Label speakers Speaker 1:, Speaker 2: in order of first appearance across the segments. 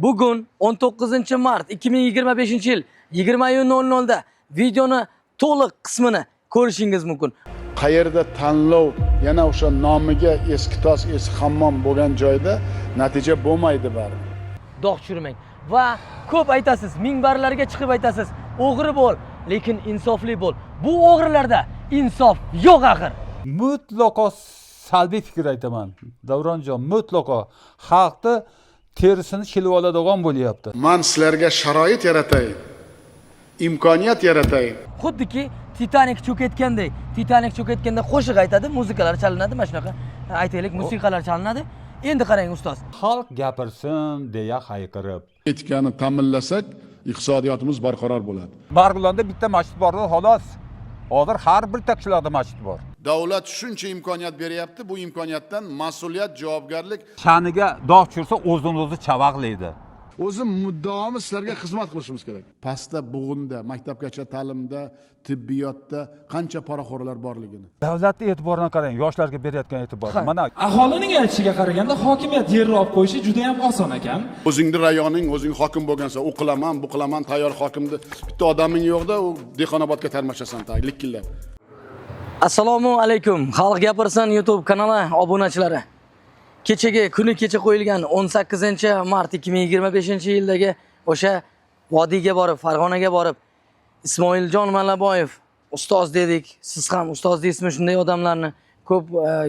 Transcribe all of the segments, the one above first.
Speaker 1: Bugün 19 Mart 2025 yil 20:00 da videoni to'liq qismini ko'rishingiz mumkin.
Speaker 2: Qayerda tanlov yana o'sha nomiga eski tos, eski hammom bo'lgan joyda natija bo'lmaydi bari.
Speaker 1: Dog' tushirmang va ko'p aytasiz, minbarlarga chiqib aytasiz, o'g'ri bo'l, lekin insofli bo'l. Bu o'g'rilarda insof yo'q axir.
Speaker 3: Mutlaqo salbiy fikr aytaman. Davronjon, mutlaqo xalqni terisini shilib oladigan bo'lyapti.
Speaker 2: Men sizlarga sharoit yaratay, imkoniyat yaratay.
Speaker 1: Xuddiki Titanic cho'kayotgandek. Titanic cho'kayotganda qo'shiq aytadi, muzikalar chalinadi, mana shunaqa aytaylik, musiqalar chalinadi. Endi qarang ustoz.
Speaker 3: Xalq gapirsin deya hayqirib.
Speaker 2: Etikani ta'minlasak, iqtisodiyotimiz barqaror bo'ladi.
Speaker 3: Marg'ilonda bitta masjid bor, xolos. Hozir har bir taqshlarda masjid bor.
Speaker 2: Davlat shuncha imkoniyat beryapti, bu imkoniyatdan mas'uliyat, javobgarlik.
Speaker 3: Shaniga dog' tushirsa o'zini-o'zi chavag'laydi.
Speaker 2: O'zi muddaomiz sizlarga xizmat qilishimiz kerak. Pastda, bug'unda, maktabgacha ta'limda, tibbiyotda qancha poraxo'rlar borligini.
Speaker 3: Davlatning e'tiborini qarang, yoshlarga berayotgan e'tibor. Mana
Speaker 4: aholining aytishiga qaraganda hokimiyat yerni olib qo'yishi juda ham oson ekan.
Speaker 2: O'zingni rayoning, o'zing hokim bo'lgansa, u qilaman, bu qilaman, tayyor hokimni bitta odaming yo'qda, u Dehqonobodga tarmashasan, likkillab.
Speaker 1: Assalomu alaykum. Xalq gapirsin YouTube kanali obunachilari. Kecha qo'yilgan 18 Mart 2025 yildagi o'sha vodiyga borib, Farg'onaga borib, Ismoiljon Malaboyev ustoz dedik. Siz ham ustoz deysizmi shunday odamlarni? Ko'p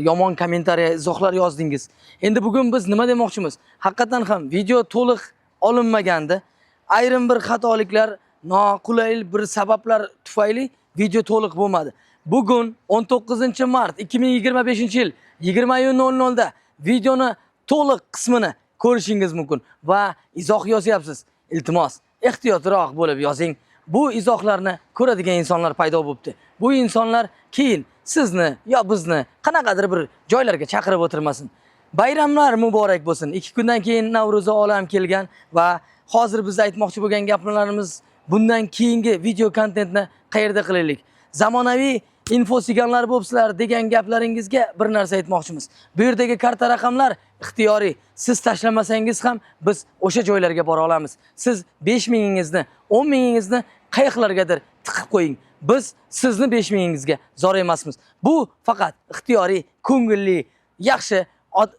Speaker 1: yomon kommentariya, izohlar yozdingiz. Endi bugun biz nima demoqchimiz? Haqiqatan ham video to'liq olinmagandi. Ayrim bir xatoliklar, noqulay bir sabablar tufayli video to'liq bo'lmadi. Bugun 19 Mart 2025 yil 20:00 da videoni to'liq qismini ko'rishingiz mumkin va izoh yozyapsiz. Iltimos, ehtiyotroq bo'lib yozing. Bu izohlarni ko'radigan insonlar paydo bo'libdi. Bu insonlar keyin sizni yo bizni qanaqadir bir joylarga chaqirib o'tirmasin. Bayramlar muborak bo'lsin. 2 kundan keyin Navro'za olam kelgan va hozir biz aytmoqchi bo'lgan gaplarimiz bundan keyingi video kontentni qayerda qilaylik? Zamonaviy infosiganlar bo'libsizlar degan gaplaringizga bir narsa aytmoqchimiz. Bu yerdagi karta raqamlar ixtiyoriy. Siz tashlamasangiz ham biz o'sha joylarga bora olamiz. Siz 5 mingingizni, 10 mingingizni qayoqlargadir tiqib qo'ying. Biz sizni 5 mingingizga zor emasmiz. Bu faqat ixtiyoriy, ko'ngilli, yaxshi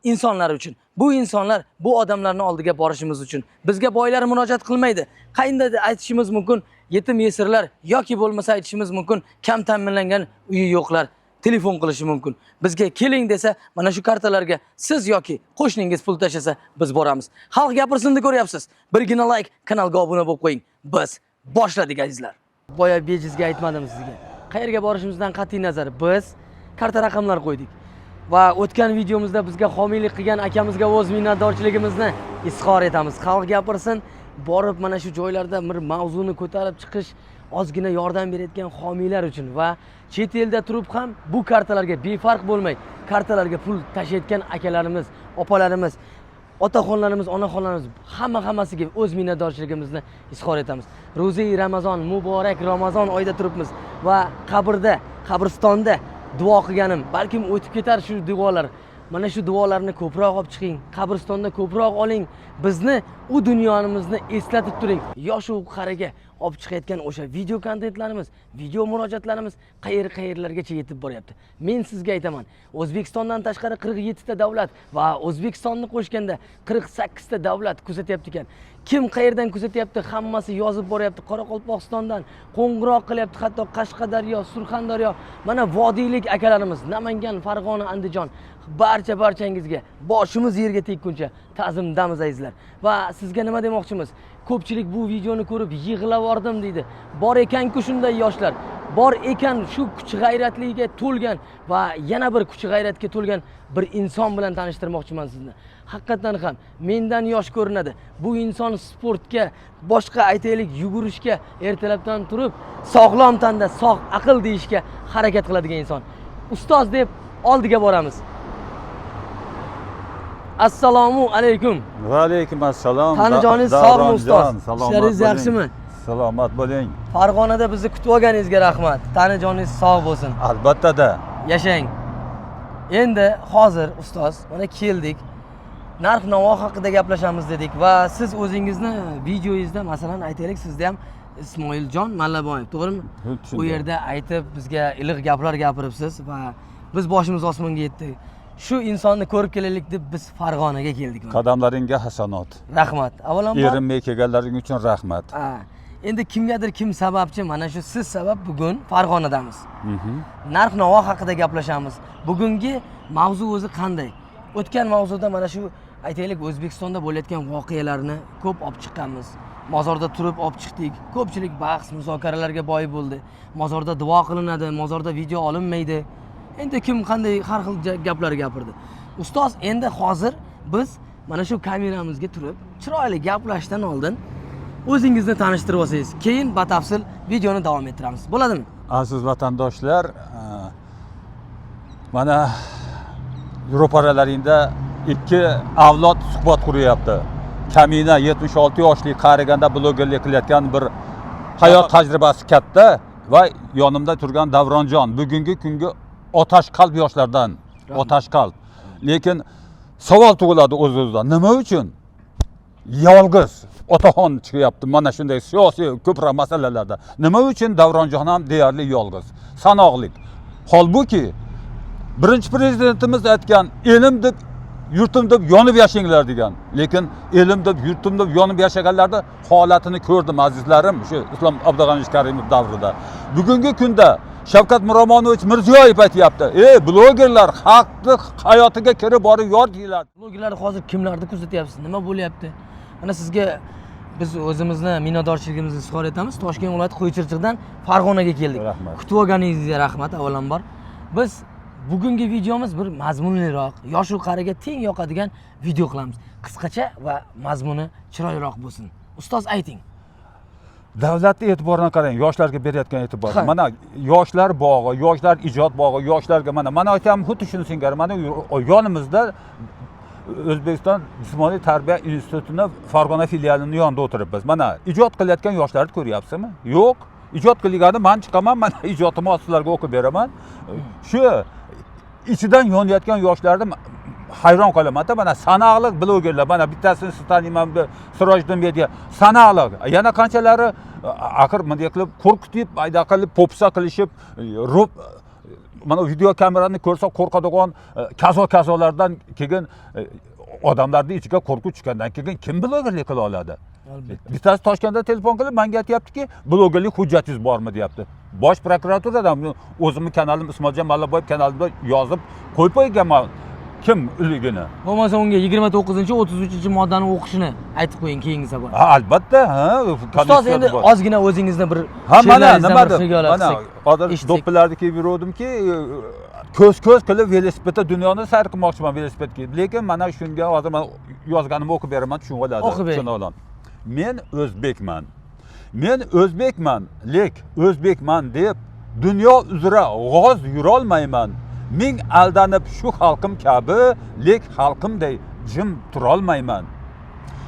Speaker 1: insonlar uchun. Bu insonlar bu odamlarning oldiga borishimiz uchun. Bizga boylar murojaat qilmaydi. Qayinda aytishimiz mumkin, yetim yesirlar yoki bo'lmasa aytishimiz mumkin, kam ta'minlangan uyi yo'qlar telefon qilishi mumkin. Bizga keling desa, mana shu kartalarga siz yoki qo'shningiz pul tashlasa, biz boramiz. Xalq gapirsin-da ko'ryapsiz. Birgina like, kanalga obuna bo'lib qo'ying. Biz boshladik azizlar. Boya bejizga aytmadim sizga. Qayerga borishimizdan qat'iy nazar biz karta raqamlar qo'ydik. Va o'tgan videomizda bizga homiylik qilgan akamizga o'z minnatdorchiligimizni izhor etamiz. Xalq gapirsin, borib mana shu joylarda bir mavzuni ko'tarib chiqish, ozgina yordam berayotgan homiylar uchun va chet elda turib ham bu kartalarga befarq bo'lmay, kartalarga pul tashiyotgan akalarimiz, opalarimiz, otaxonlarimiz, onaxonlarimiz hammasiga o'z minnatdorchiligimizni izhor etamiz. Ro'za Ramazon, muborak Ramazon oyida turibmiz va qabristonda duo qilganim, balkim o'tib ketar shu duolar. Mana shu duolarni ko'proq olib chiqing, qabristonda ko'proq oling. Bizni u dunyonimizni eslatib turing. Yosh-u qariga olib chiqayotgan o'sha video kontentlarimiz, video murojaatlarimiz qayerlargacha yetib boryapti. Men sizga aytaman, O'zbekistondan tashqari 47 ta davlat va O'zbekistonni qo'shganda 48 ta davlat kuzatyapti ekan. Kim qayerdan kuzatyapti? Hammasi yozib boryapti. Qoraqalpog'istondan qo'ng'iroq qilyapti, hatto Qashqadaryo, Surxondaryo, mana vodiylik akalarimiz, Namangan, Farg'ona, Andijon, barchangizga boshimiz yerga tekkuncha ta'zimdamiz azizlar. Va sizga nima demoqchimiz? Ko'pchilik bu videoni ko'rib yig'lavordim deydi. Bor ekan-ku shunday yoshlar. Bor ekan shu kuch g'ayratligiga to'lgan va yana bir kuch g'ayratga to'lgan bir inson bilan tanishtirmoqchiman sizni. Haqiqatan ham mendan yosh ko'rinadi. Bu inson sportga, boshqa aytaylik yugurishga ertalabdan turib, sog'lom tanda, sog' aql deyishga harakat qiladigan inson. Ustoz deb oldiga boramiz. Assalomu alaykum.
Speaker 3: Va alaykum assalom.
Speaker 1: Tanijoningiz sog'mi ustoz? Ishlaringiz yaxshimi?
Speaker 3: Salomat bo'ling.
Speaker 1: Farg'onada bizni kutib olganingizga rahmat. Tanijoningiz sog' bo'lsin.
Speaker 3: Albatta-da.
Speaker 1: Yashang. Endi hozir ustoz, mana keldik. narx navo haqida gaplashamiz dedik va siz o'zingizni videoyingizda masalan aytaylik sizda ham Ismoiljon Mallaboyev, to'g'rimi?
Speaker 3: Tushundim.
Speaker 1: Bu yerda aytib bizga iliq gaplar gapiribsiz va biz boshimiz osmonga yetdi. Shu insonni ko'rib kelaylik deb biz Farg'onaga keldik.
Speaker 3: Qadamlaringga hasanot.
Speaker 1: Rahmat. Avvalambor
Speaker 3: Erinmay kelganlaring uchun rahmat.
Speaker 1: endi kimgadir kim sababchi, mana shu siz sabab bugun Farg'onadamiz. Narx navo haqida gaplashamiz. Bugungi mavzu o'zi qanday? O'tgan mavzuda mana shu aytaylik O'zbekistonda bo'layotgan voqealarni ko'p olib chiqqanmiz. Mozorda turib olib chiqdik. Ko'pchilik bahs, muzokaralarga boy bo'ldi. Mozorda duo qilinadi, mozorda video olinmaydi. Endi kim qanday har xil gaplar gapirdi. Ustoz, endi hozir biz mana shu kameramizga turib, chiroyli gaplashdan oldin o'zingizni tanishtirib olsangiz, keyin batafsil videoni davom ettiramiz. Bo'ladimi?
Speaker 3: Aziz vatandoshlar, mana ro'paralaringda ikki avlod suhbat quryapti. Kamina 76 yoshli qariganda blogerlik qilayotgan bir hayot tajribasi katta va yonimda turgan Davronjon bugungi kungi otash qalb yoshlardan, otash qalb. Lekin savol tug'iladi o'z-o'zidan. Nima uchun yolg'iz otaxon chiqyapti mana shunday siyosiy ko'proq masalalarda? Nima uchun Davronjon ham deyarli yolg'iz, sanoqli? Holbuki birinchi prezidentimiz aytgan, elim deb yurtim deb yonib yashanglar degan. Lekin elim deb yurtim deb yonib yashaganlarda holatini ko'rdim azizlarim, shu Islom Abdug'aniyevich Karimov davrida. Bugungi kunda Shavkat Miromonovich Mirziyoyev aytayapti, blogerlar xalqning hayotiga kirib borib yor deyiladi.
Speaker 1: Blogerlar hozir kimlarni kuzatyapsiz? Nima bo'lyapti? Mana sizga biz o'zimizni minnatdorchiligimizni izhor etamiz. Toshkent viloyati Qo'ychirchiqdan Farg'onaga keldik.
Speaker 3: Rahmat.
Speaker 1: Kutib olganingizga rahmat avvalambor. Biz bugungi videomiz bir mazmunliroq, yosh-u qariga teng yoqadigan video qilamiz. Qisqacha va mazmuni chiroyliroq bo'lsin. Ustoz, ayting.
Speaker 3: Davlatning e'tiborini qarang, yoshlarga berayotgan e'tibor. Mana yoshlar bog'i, yoshlar ijod bog'i, yoshlarga mana aytayapman, xuddi shuni singari. Mana yonimizda O'zbekiston Jismoniy tarbiya institutining Farg'ona filialining yonida o'tiribmiz. Mana ijod qilayotgan yoshlarni ko'ryapsizmi? Yo'q. Ijod qilgani men chiqaman, mana ijodimni sizlarga o'qib beraman. Shu ichidan yonayotgan yoshlarni hayron qolaman. Mana sanoqli blogerlar, mana bittasini siz taniyman, Sirojiddin Media, sanoqli. Yana qanchalari axir bunday qilib qo'rqitib, ayda qilib popsa qilishib, mana video kamerani ko'rsa qo'rqadigan kazolardan keyin odamlarning ichiga qo'rquv tushgandan keyin kim blogerlik qila oladi? Bittasi Toshkentda telefon qilib menga aytayaptiki, blogerlik hujjatingiz bormi deyapti. Bosh prokuraturadan o'zimning kanalim Ismoiljon Mallaboyev kanalimda yozib qo'yib qo'yganman. Kim uligini?
Speaker 1: Bo'lmasa unga 29-33-moddani o'qishini aytib qo'ying keyingi safar.
Speaker 3: Albatta,
Speaker 1: Ustoz, endi ozgina o'zingizni bir
Speaker 3: mana nima deb, mana hozir do'ppilarni kiyib yuruvdimki, ko'z qilib velosipedda dunyoni sayr qilmoqchiman, velosiped kiyib. Lekin mana shunga hozir men yozganimni o'qib beraman, tushunib oladi. Tushuna olaman. Men o'zbekman. Men o'zbekman, lek o'zbekman deb dunyo uzra g'oz yura olmayman. Ming aldanib shu xalqim kabi, lek xalqimday jim tura olmayman.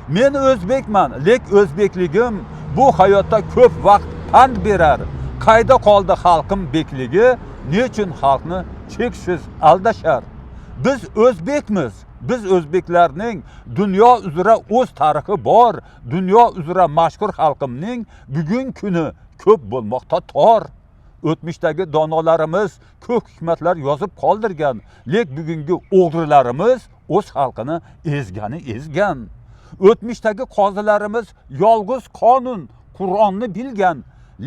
Speaker 3: Men o'zbekman, lek o'zbekligim bu hayotda ko'p vaqt pand berar. Qayda qoldi xalqim bekligi, nechun xalqni cheksiz aldashar? Biz o'zbekmiz. Biz o'zbeklarning dunyo uzra o'z tarixi bor. Dunyo uzra mashhur xalqimning bugun kuni ko'p bo'lmoqda tor. O'tmishdagi donolarimiz ko'p hikmatlar yozib qoldirgan, lek bugungi o'g'rilarimiz o'z xalqini ezgan. O'tmishdagi qozilarimiz yolg'iz qonun, Qur'onni bilgan,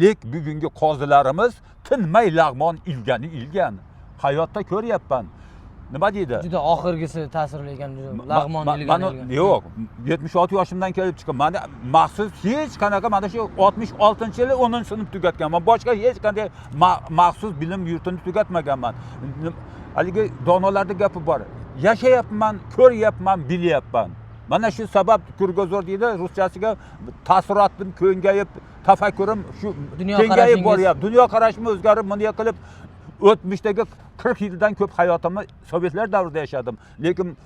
Speaker 3: lek bugungi qozilarimiz tinmay lag'mon ilgan. Hayotda ko'ryapman. Nima deydi?
Speaker 1: Juda oxirgisi ta'sirli ekan, lag'mon ilgan.
Speaker 3: Yo'q, 76 yoshimdan kelib chiqib, mana maxsus hech qanaqa mana shu 66-yili 10-sinf tugatganman. Boshqa hech qanday maxsus bilim yurtini tugatmaganman. Haligi donolarda gapi bor. Yashayapman, ko'ryapman, bilyapman. Mana shu sabab ko'rgazor deydi, ruschasiga taassurotim kengayib, tafakkurim shu kengayib boryapti. Dunyo qarashim o'zgarib, bunday qilib o'tmishdagi 40 yildan ko'p hayotimni sovetlar davrida yashadim. Lekin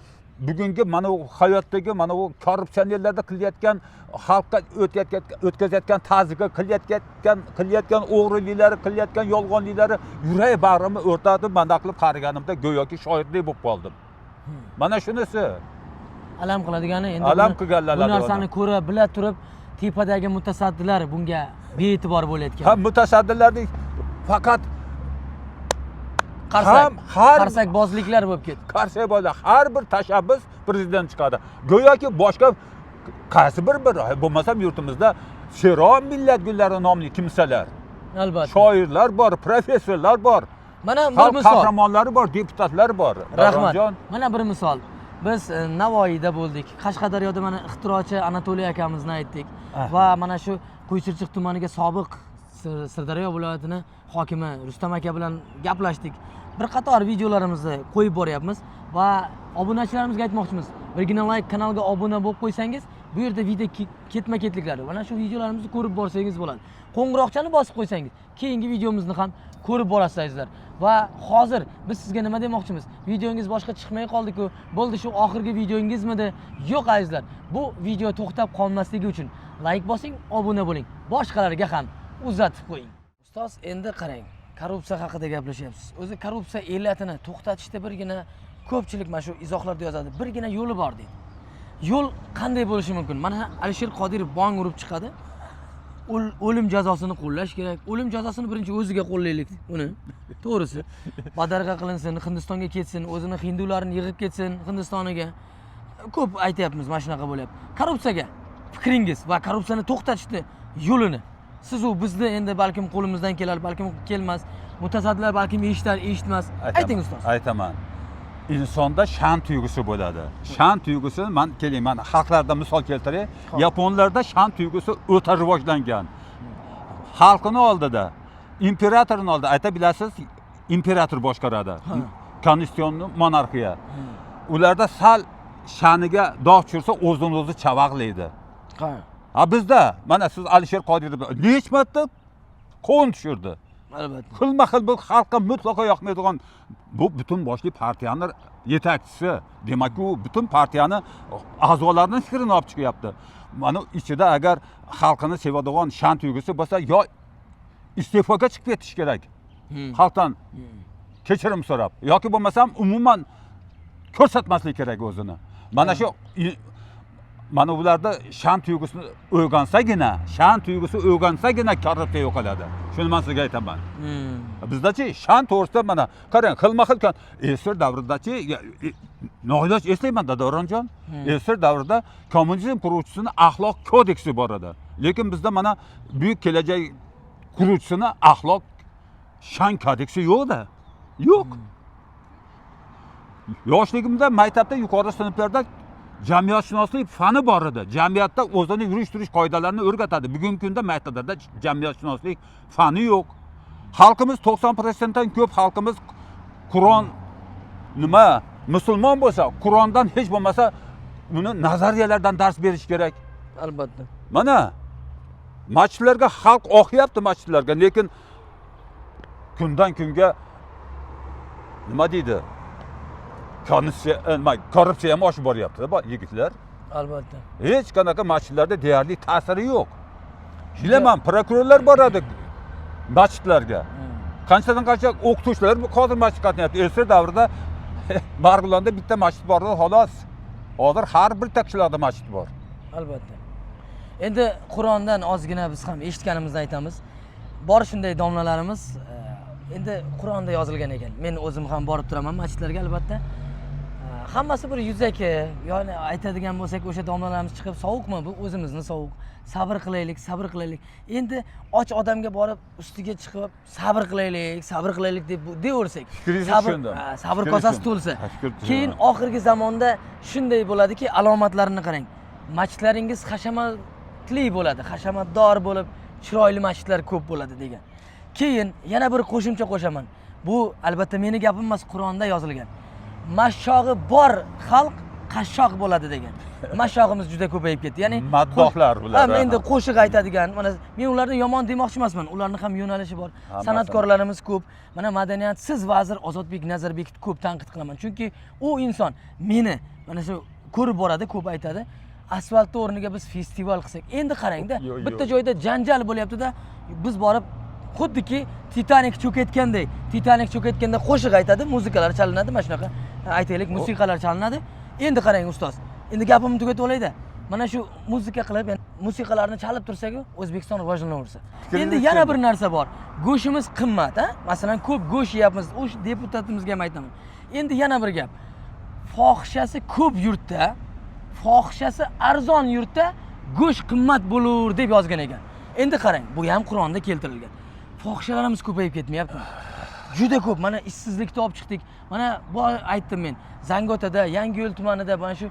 Speaker 3: bugungi mana bu hayotdagi mana bu korrupsionerlarda qilayotgan, xalqqa o'tkazayotgan ta'ziga qilayotgan o'g'riliklari, qilayotgan yolg'onliklari yurak bag'rimni o'rtatib, manda qilib qariganimda go'yoki shoirday bo'lib qoldim. Mana shunisi.
Speaker 1: alam qiladigani endi
Speaker 3: Alam qilganlar
Speaker 1: bu narsani ko'rib, bila turib, tepadagi mutasaddilar bunga bee'tibor bo'layotgan.
Speaker 3: Ha, mutasaddilarning faqat
Speaker 1: qarsakbozliklar bo'lib ketdi.
Speaker 3: qarsak bozlar. Har bir tashabbus prezident chiqadi. Go'yoki boshqa qaysi bir bo'lmasam yurtimizda Sheron millat gullari nomli kimsalar,
Speaker 1: Albatta.
Speaker 3: shoirlar bor, professorlar bor.
Speaker 1: Mana bir
Speaker 3: Xalq
Speaker 1: misol.
Speaker 3: qahramonlari bor, deputatlar bor.
Speaker 1: Rahmat.
Speaker 3: Davronjon.
Speaker 1: Mana bir misol. Biz Navoiyda bo'ldik. Qashqadaryoda mana ixtirochi Anatoliy akamizni aytdik va mana shu Qo'ychirchiq tumaniga sobiq Sirdaryo viloyatini hokimi Rustam aka bilan gaplashdik. Bir qator videolarimizni qo'yib boryapmiz va obunachilarimizga aytmoqchimiz. Birgina like kanalga obuna bo'lib qo'ysangiz, bu yerda video ketma-ketliklari, mana shu videolarimizni ko'rib borsangiz bo'ladi. Qo'ng'iroqchani bosib qo'ysangiz, keyingi videomizni ham ko'rib borasizlar. Va hozir biz sizga nima demoqchimiz? Videongiz boshqa chiqmay qoldi-ku, bo'ldi shu oxirgi videongizmidi? Yo'q azizlar. Bu video to'xtab qolmasligi uchun like bosing, obuna bo'ling. Boshqalarga ham uzatib qo'ying. Ustoz, endi qarang. Korrupsiya haqida gaplashyapsiz. O'zi korrupsiya illatini to'xtatishda birgina ko'pchilik mana shu izohlarda yozadi. Birgina yo'li bor deydi. Yo'l qanday bo'lishi mumkin? Mana Alisher Qodirov bong urib chiqadi. O'lim jazosini qo'llash kerak. O'lim jazosini birinchi o'ziga qo'llaylik uni. To'g'risi. Badarg'a qilinsin, Hindistonga ketsin, o'zini hindularini yig'ib ketsin Hindistoniga. Ko'p aytayapmiz, mana shunaqa bo'lyapti. Korrupsiyaga fikringiz va korrupsiyani to'xtatishni yo'lini siz u bizni endi balkim qo'limizdan kelar, balkim kelmas. Mutasaddilar balkim eshitar, eshitmas. Ayting ustoz.
Speaker 3: Aytaman. Insonda sha'an tuyg'usi bo'ladi. Sha'an tuyg'usi, men kelayman xalqlarda misol keltiray. Yaponlarda sha'an tuyg'usi o'ta rivojlangan. Xalqini oldida, imperatorning oldida ayta bilasiz, imperator boshqaradi. Konstitutsionni monarxiya. Ularda sal sha'niga dog' tushirsa o'zini o'zi chavag'laydi. Ha bizda mana siz Alisher Qodirov necha marta qo'l tushirdi.
Speaker 1: Albatta.
Speaker 3: Xilma-xil bu xalqqa mutlaqo yoqmaydigan bu butun boshli partiyaning yetakchisi. Demak, u butun partiyani a'zolarining fikrini olib chiqyapti. Mana ichida agar xalqini sevadigan sha'an tuyg'usi bo'lsa, yo iste'foga chiqib ketish kerak. Xalqdan kechirim so'rab yoki bo'lmasam umuman ko'rsatmaslik kerak o'zini. Mana shu mana ularda sha'an tuyg'usini o'rgansagina korrupsiya yo'qoladi. Shuni men sizga aytaman. Bizdachi sha'an to'g'risida mana qarang, xilma-xil Esir davridachi noiloj eslayman Davronjon. Esir davrida kommunizm quruvchisining axloq kodeksi bor edi. Lekin bizda mana buyuk kelajak quruvchisining axloq sha'an kodeksi yo'q-da. Yo'q. Yoshligimda maktabda yuqori sinflarda jamiyatshunoslik fani bor edi. Jamiyatda o'zini yurish-turish qoidalarini o'rgatadi. Bugungi kunda maktablarda jamiyatshunoslik fani yo'q. Xalqimiz 90% dan ko'p xalqimiz Qur'on nima musulmon bo'lsa, Qur'ondan hech bo'lmasa uni nazariyalardan dars berish kerak.
Speaker 1: Albatta.
Speaker 3: Mana masjidlarga xalq oqyapti masjidlarga, lekin kundan kunga nima deydi? Korrupsiya ham oshib boryapti yigitlar.
Speaker 1: Albatta.
Speaker 3: Hech qanaqa masjidlarda deyarli ta'siri yo'q. Bilaman, prokurorlar boradi masjidlarga. Qanchadan qancha o'qituvchilar hozir masjid qatnayapti. Esir davrida Marg'ilonda bitta masjid bor edi, xolos. Hozir har bir takishlarda masjid bor.
Speaker 1: Albatta. Endi Qur'ondan ozgina biz ham eshitganimizni aytamiz. Bor shunday domlalarimiz, endi Qur'onda yozilgan ekan. Men o'zim ham borib turaman masjidlarga albatta. Hammasi bir yuzaki, ya'ni aytadigan bo'lsak, o'sha domlalarimiz chiqib sovuqmi bu? O'zimizni sovuq. Sabr qilaylik. Endi och odamga borib ustiga chiqib sabr qilaylik deb deyorsak, sabr kosasi to'lsa. Keyin oxirgi zamonda shunday bo'ladiki, alomatlarini qarang. Masjidlaringiz hashamatli bo'ladi, hashamatdor bo'lib, chiroyli masjidlar ko'p bo'ladi degan. Keyin yana bir qo'shimcha qo'shaman. Bu albatta meni gapim emas, Qur'onda yozilgan. Mashshog'i bor xalq qashshoq bo'ladi degan. Mashshog'imiz juda ko'payib ketdi. Ya'ni
Speaker 3: maddohlar ular.
Speaker 1: Endi qo'shiq aytadigan, mana men ularni yomon demoqchi emasman. Ularning ham yo'nalishi bor. San'atkorlarimiz ko'p. Mana madaniyatsiz vazir Ozodbek Nazarbekni ko'p tanqid qilaman. Chunki u inson meni mana shu ko'rib boradi, ko'p aytadi. Asfaltni o'rniga biz festival qilsak, endi qarang-da, bitta joyda janjal bo'lyapti-da, biz borib xuddiki Titanik cho'kayotganda qo'shiq aytadi, muzikalar chalinadi, mana shunaqa aytaylik, musiqalar chalinadi. Endi qarang ustoz. Endi gapimni tugatib olayda. Mana shu muzika qilib, musiqalarni chalib tursak-ku, O'zbekiston rivojlanaversa. Endi yana bir narsa bor. Go'shimiz qimmat, ha? Masalan, ko'p go'sht yeyapmiz. O'sha deputatimizga ham aytaman. Endi yana bir gap. Fohishasi ko'p yurtda, fohishasi arzon yurtda go'sht qimmat bo'lur deb yozgan ekan. Endi qarang, bu ham Qur'onda keltirilgan. Fohishalarimiz ko'payib ketmayaptimi? Juda ko'p. Mana ishsizlikni olib chiqdik. Mana bu aytdim men. Zangotada, Yangiyo'l tumanida mana shu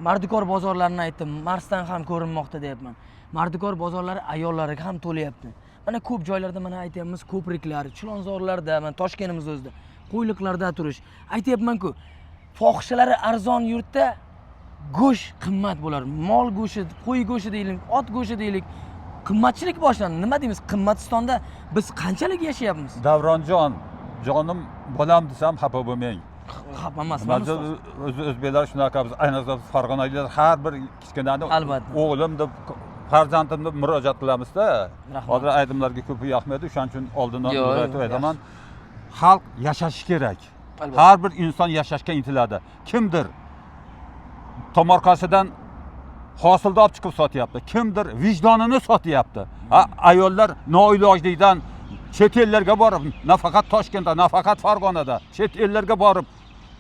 Speaker 1: mardikor bozorlarini aytdim. Marsdan ham ko'rinmoqda deyapman. Mardikor bozorlari ayollariga ham to'layapti. Mana ko'p joylarda mana aytyapmiz, ko'priklar, Chilonzorlarda, mana Toshkentimiz o'zida, qo'yliqlarda turish. Aytyapman-ku, fohishalari arzon yurtda go'sht qimmat bo'lar. Mol go'shti, qo'y go'shti deylik, ot go'shti deylik. Qimmatchilik boshlandi. Nima deymiz? Qimmatistonda biz qanchalik yashayapmiz?
Speaker 3: Davronjon, jonim bolam desam xafa bo'lmang.
Speaker 1: Xafa emasman.
Speaker 3: O'zbeklar shunaqa biz ayniqsa Farg'onaliklar har bir kichkinani
Speaker 1: Albatta.
Speaker 3: o'g'lim deb farzandim deb murojaat qilamiz-da.
Speaker 1: Rahmat.
Speaker 3: Hozir aytimlarga ko'p yoqmaydi, shuning uchun oldindan aytib aytaman. Xalq yashashi kerak.
Speaker 1: Albatta.
Speaker 3: Har bir inson yashashga intiladi. Kimdir tomorqasidan hosilda olib chiqib sotyapti. Kimdir vijdonini sotyapti. Ayollar noilojlikdan chet ellarga borib, nafaqat Toshkentda, nafaqat Farg'onada, chet ellarga borib,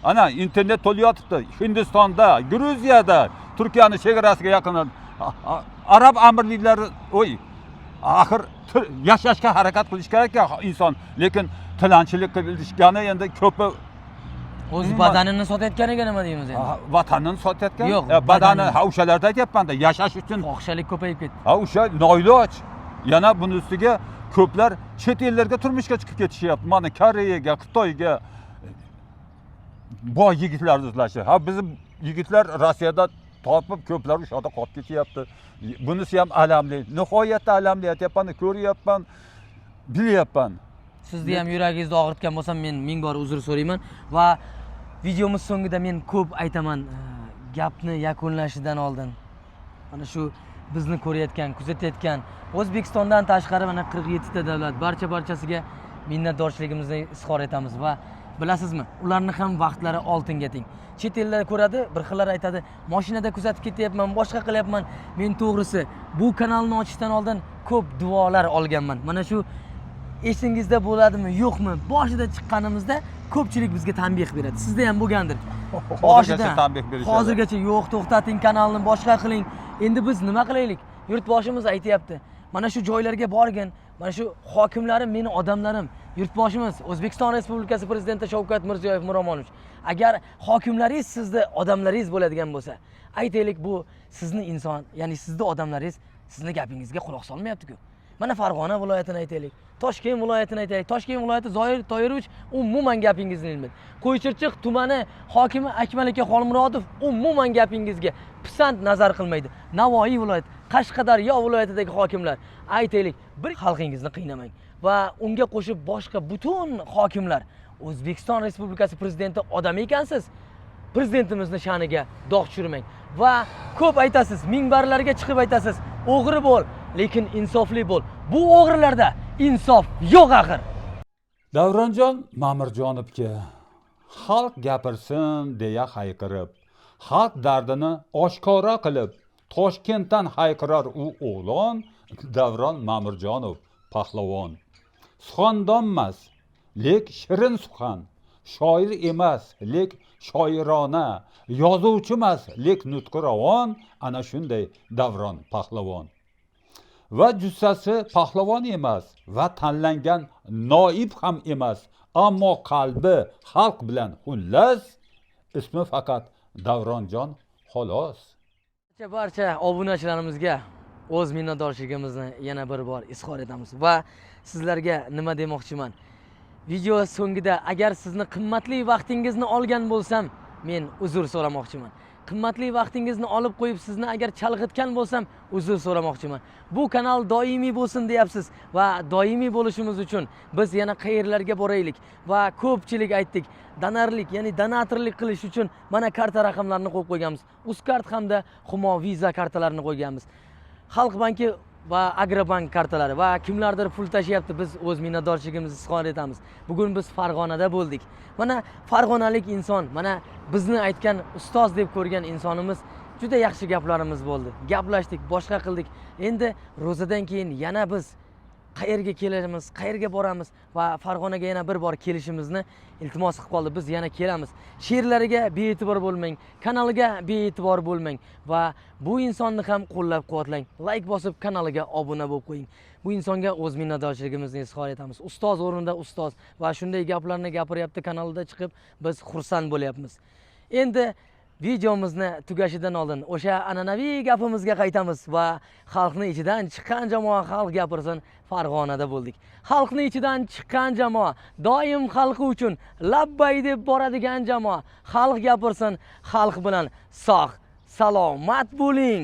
Speaker 3: ana internet to'layotibdi. Hindistonda, Gruziyada, Turkiyaning chegarasiga yaqin arab amirliklari, axir yashashga harakat qilish kerak inson, lekin tilanchilik qilishgani endi ko'pi
Speaker 1: o'z badanini sotayotganiga nima deymiz endi?
Speaker 3: Vatanini sotayotgan?
Speaker 1: Yo'q,
Speaker 3: badani o'shalarda aytyapman-da, yashash uchun
Speaker 1: fohishalik ko'payib ketdi.
Speaker 3: O'sha noiloj. Yana buni ustiga ko'plar chet ellarga turmushga chiqib ketishyapti. Mana Koreyaga, Xitoyga boy yigitlarni izlashi. Bizim yigitlar Rossiyada topib, ko'plar o'sha yerda qolib ketyapti. Bunisi ham alamli. Nihoyatda alamli aytyapman, ko'ryapman, bilyapman.
Speaker 1: Sizni ham yuragingizni og'ritgan bo'lsam, men ming bor uzr so'rayman va videomiz so'ngida men ko'p aytaman, gapni yakunlashidan oldin mana shu bizni ko'rayotgan, kuzatayotgan O'zbekistondan tashqari mana 47 ta davlat barchasiga minnatdorchiligimizni izhor etamiz va bilasizmi, ularni ham vaqtlari oltinga teng. Chet ellar ko'radi, bir xillar aytadi, mashinada kuzatib ketyapman, boshqa qilyapman. Men to'g'risi bu kanalni ochishdan oldin ko'p duolar olganman. Mana shu esingizda bo'ladimi, yo'qmi? Boshida chiqqanimizda ko'pchilik bizga tanbeh beradi. Sizda ham bo'lgandir.
Speaker 3: Boshida tanbeh berishadi.
Speaker 1: Hozirgacha yo'q, to'xtating kanalni, boshqa qiling. Endi biz nima qilaylik? Yurtboshimiz aytayapti. Mana shu joylarga borgin. Mana shu hokimlarim meni odamlarim. Yurtboshimiz O'zbekiston Respublikasi Prezidenti Shavkat Mirziyoyev Miromonovich. Agar hokimlaringiz sizning odamlaringiz bo'ladigan bo'lsa, aytaylik bu sizning inson, ya'ni sizning odamlaringiz sizning gapingizga quloq solmayapti-ku. Mana Farg'ona viloyatini aytaylik, Toshkent viloyatini aytaylik. Toshkent viloyati Zoir Toyirovich umuman gapingizni bilmaydi. Qo'ychirchiq tumani hokimi Akmal aka Xolmurodov umuman gapingizga pisand nazar qilmaydi. Navoiy viloyati, Qashqadaryo viloyatidagi hokimlar aytaylik, bir xalqingizni qiynamang va unga qo'shib boshqa butun hokimlar O'zbekiston Respublikasi prezidenti odam ekansiz. Prezidentimizni sha'niga dog' tushirmang va ko'p aytasiz, minbarlarga chiqib aytasiz, o'g'ri bo'l, lekin insofli bo'l. Bu o'g'rilarda insof yo'q axir.
Speaker 3: Davronjon Mamirjonovga xalq gapirsin deya hayqirib, xalq dardini oshkora qilib, Toshkentdan hayqirar u o'g'lon Davron Mamirjonov pahlavon. Suxandonmas, lek shirin suxan, shoir emas, lek shoirona, yozuvchi emas, lek nutqi ravon, ana shunday Davron pahlavon. Va jussasi pahlavon emas va tanlangan noib ham emas, ammo qalbi xalq bilan xullas, ismi faqat Davronjon xolos.
Speaker 1: Barcha obunachilarimizga o'z minnatdorchiligimizni yana bir bor izhor etamiz va sizlarga nima demoqchiman? Video so'ngida agar sizni qimmatli vaqtingizni olgan bo'lsam, men uzr so'ramoqchiman. Qimmatli vaqtingizni olib qo'yib sizni agar chalg'itgan bo'lsam, uzr so'ramoqchiman. Bu kanal doimiy bo'lsin deyapsiz va doimiy bo'lishimiz uchun biz yana qayerlarga boraylik va ko'pchilik aytdik, donarlik, ya'ni donatorlik qilish uchun mana karta raqamlarini qo'yib qo'yganmiz. Uzkart hamda Humo Visa kartalarini qo'yganmiz. Xalq banki va Agrobank kartalari va kimlardir pul tashyapti, biz o'z minnatdorchiligimizni izhor etamiz. Bugun biz Farg'onada bo'ldik. Mana farg'onalik inson, mana bizni aytgan ustoz deb ko'rgan insonimiz juda yaxshi gaplarimiz bo'ldi. Gaplashdik, boshqa qildik. Endi ro'zadan keyin yana biz qayerga kelamiz, qayerga boramiz va Farg'onaga yana bir bor kelishimizni iltimos qilib qoldi. Biz yana kelamiz. She'rlariga bee'tibor bo'lmang, kanaliga bee'tibor bo'lmang va bu insonni ham qo'llab-quvvatlang. Like bosib, kanaliga obuna bo'lib qo'ying. Bu insonga o'z minnatdorchiligimizni izhor etamiz. Ustoz o'rnida ustoz va shunday gaplarni gapiryapti kanalda chiqib, biz xursand bo'lyapmiz. Endi videomizni tugashidan oldin o'sha an'anaviy gapimizga qaytamiz va xalqning ichidan chiqqan jamoa xalq gapirsin, Farg'onada bo'ldik. Xalqning ichidan chiqqan jamoa, doim xalqi uchun labbay deb boradigan jamoa, xalq gapirsin, xalq bilan sog', salomat bo'ling.